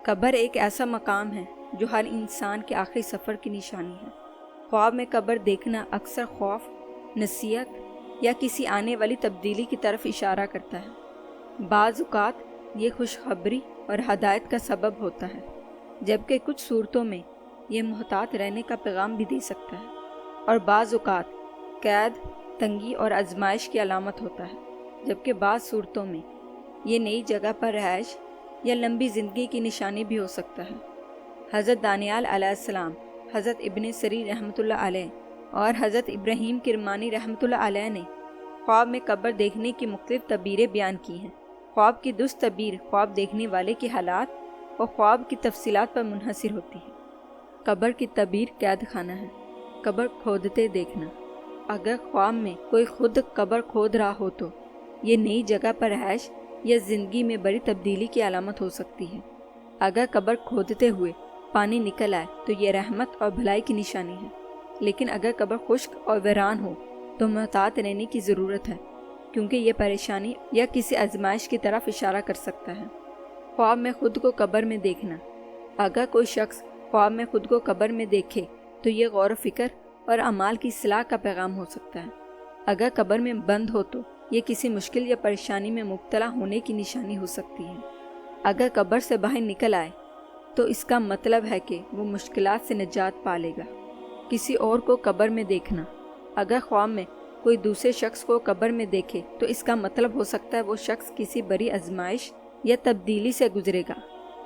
قبر ایک ایسا مقام ہے جو ہر انسان کے آخری سفر کی نشانی ہے۔ خواب میں قبر دیکھنا اکثر خوف، نصیحت یا کسی آنے والی تبدیلی کی طرف اشارہ کرتا ہے۔ بعض اوقات یہ خوشخبری اور ہدایت کا سبب ہوتا ہے، جبکہ کچھ صورتوں میں یہ محتاط رہنے کا پیغام بھی دے سکتا ہے، اور بعض اوقات قید، تنگی اور آزمائش کی علامت ہوتا ہے، جبکہ بعض صورتوں میں یہ نئی جگہ پر رہائش یا لمبی زندگی کی نشانی بھی ہو سکتا ہے۔ حضرت دانیال علیہ السلام، حضرت ابن سری رحمۃ اللہ علیہ اور حضرت ابراہیم کرمانی رحمۃ اللہ علیہ نے خواب میں قبر دیکھنے کی مختلف تعبیریں بیان کی ہیں۔ خواب کی درست تعبیر خواب دیکھنے والے کے حالات اور خواب کی تفصیلات پر منحصر ہوتی ہے۔ قبر کی تعبیر قید خانہ ہے۔ قبر کھودتے دیکھنا۔ اگر خواب میں کوئی خود قبر کھود رہا ہو تو یہ نئی جگہ پر رہائش یا زندگی میں بڑی تبدیلی کی علامت ہو سکتی ہے۔ اگر قبر کھودتے ہوئے پانی نکل آئے تو یہ رحمت اور بھلائی کی نشانی ہے، لیکن اگر قبر خشک اور ویران ہو تو محتاط رہنے کی ضرورت ہے، کیونکہ یہ پریشانی یا کسی آزمائش کی طرف اشارہ کر سکتا ہے۔ خواب میں خود کو قبر میں دیکھنا۔ اگر کوئی شخص خواب میں خود کو قبر میں دیکھے تو یہ غور و فکر اور اعمال کی اصلاح کا پیغام ہو سکتا ہے۔ اگر قبر میں بند ہو تو یہ کسی مشکل یا پریشانی میں مبتلا ہونے کی نشانی ہو سکتی ہے۔ اگر قبر سے باہر نکل آئے تو اس کا مطلب ہے کہ وہ مشکلات سے نجات پا لے گا۔ کسی اور کو قبر میں دیکھنا۔ اگر خواب میں کوئی دوسرے شخص کو قبر میں دیکھے تو اس کا مطلب ہو سکتا ہے وہ شخص کسی بڑی آزمائش یا تبدیلی سے گزرے گا۔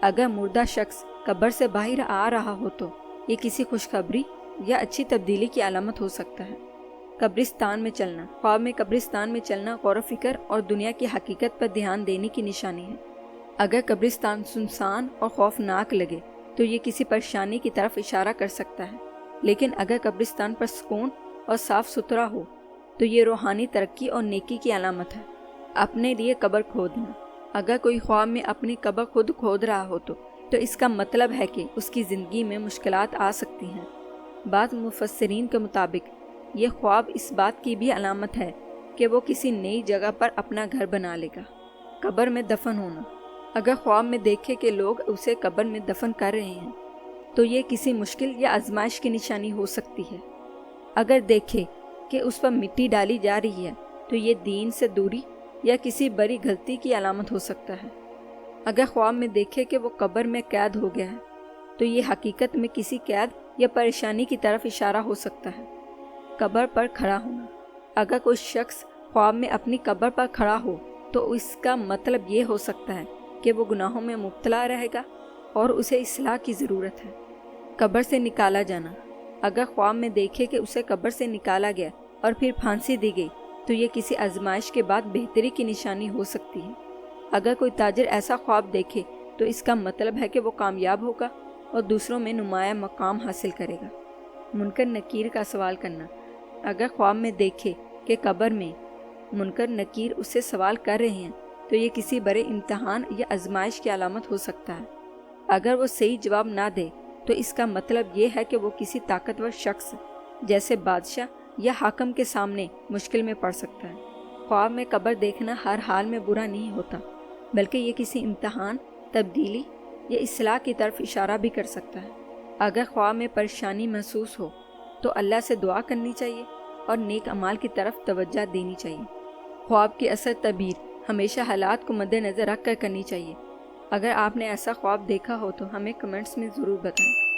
اگر مردہ شخص قبر سے باہر آ رہا ہو تو یہ کسی خوشخبری یا اچھی تبدیلی کی علامت ہو سکتا ہے۔ قبرستان میں چلنا۔ خواب میں قبرستان میں چلنا غور و فکر اور دنیا کی حقیقت پر دھیان دینے کی نشانی ہے۔ اگر قبرستان سنسان اور خوفناک لگے تو یہ کسی پریشانی کی طرف اشارہ کر سکتا ہے، لیکن اگر قبرستان پر سکون اور صاف ستھرا ہو تو یہ روحانی ترقی اور نیکی کی علامت ہے۔ اپنے لیے قبر کھودنا۔ اگر کوئی خواب میں اپنی قبر خود کھود رہا ہو تو اس کا مطلب ہے کہ اس کی زندگی میں مشکلات آ سکتی ہیں۔ بعض مفسرین کے مطابق یہ خواب اس بات کی بھی علامت ہے کہ وہ کسی نئی جگہ پر اپنا گھر بنا لے گا۔ قبر میں دفن ہونا۔ اگر خواب میں دیکھے کہ لوگ اسے قبر میں دفن کر رہے ہیں تو یہ کسی مشکل یا آزمائش کی نشانی ہو سکتی ہے۔ اگر دیکھے کہ اس پر مٹی ڈالی جا رہی ہے تو یہ دین سے دوری یا کسی بڑی غلطی کی علامت ہو سکتا ہے۔ اگر خواب میں دیکھے کہ وہ قبر میں قید ہو گیا ہے تو یہ حقیقت میں کسی قید یا پریشانی کی طرف اشارہ ہو سکتا ہے۔ قبر پر کھڑا ہونا۔ اگر کوئی شخص خواب میں اپنی قبر پر کھڑا ہو تو اس کا مطلب یہ ہو سکتا ہے کہ وہ گناہوں میں مبتلا رہے گا اور اسے اصلاح کی ضرورت ہے۔ قبر سے نکالا جانا۔ اگر خواب میں دیکھے کہ اسے قبر سے نکالا گیا اور پھر پھانسی دی گئی تو یہ کسی آزمائش کے بعد بہتری کی نشانی ہو سکتی ہے۔ اگر کوئی تاجر ایسا خواب دیکھے تو اس کا مطلب ہے کہ وہ کامیاب ہوگا اور دوسروں میں نمایاں مقام حاصل کرے گا۔ منکر نکیر کا سوال کرنا۔ اگر خواب میں دیکھے کہ قبر میں منکر نکیر اس سے سوال کر رہے ہیں تو یہ کسی بڑے امتحان یا آزمائش کی علامت ہو سکتا ہے۔ اگر وہ صحیح جواب نہ دے تو اس کا مطلب یہ ہے کہ وہ کسی طاقتور شخص جیسے بادشاہ یا حاکم کے سامنے مشکل میں پڑ سکتا ہے۔ خواب میں قبر دیکھنا ہر حال میں برا نہیں ہوتا، بلکہ یہ کسی امتحان، تبدیلی یا اصلاح کی طرف اشارہ بھی کر سکتا ہے۔ اگر خواب میں پریشانی محسوس ہو تو اللہ سے دعا کرنی چاہیے اور نیک اعمال کی طرف توجہ دینی چاہیے۔ خواب کی اثر تعبیر ہمیشہ حالات کو مد نظر رکھ کر کرنی چاہیے۔ اگر آپ نے ایسا خواب دیکھا ہو تو ہمیں کمنٹس میں ضرور بتائیں۔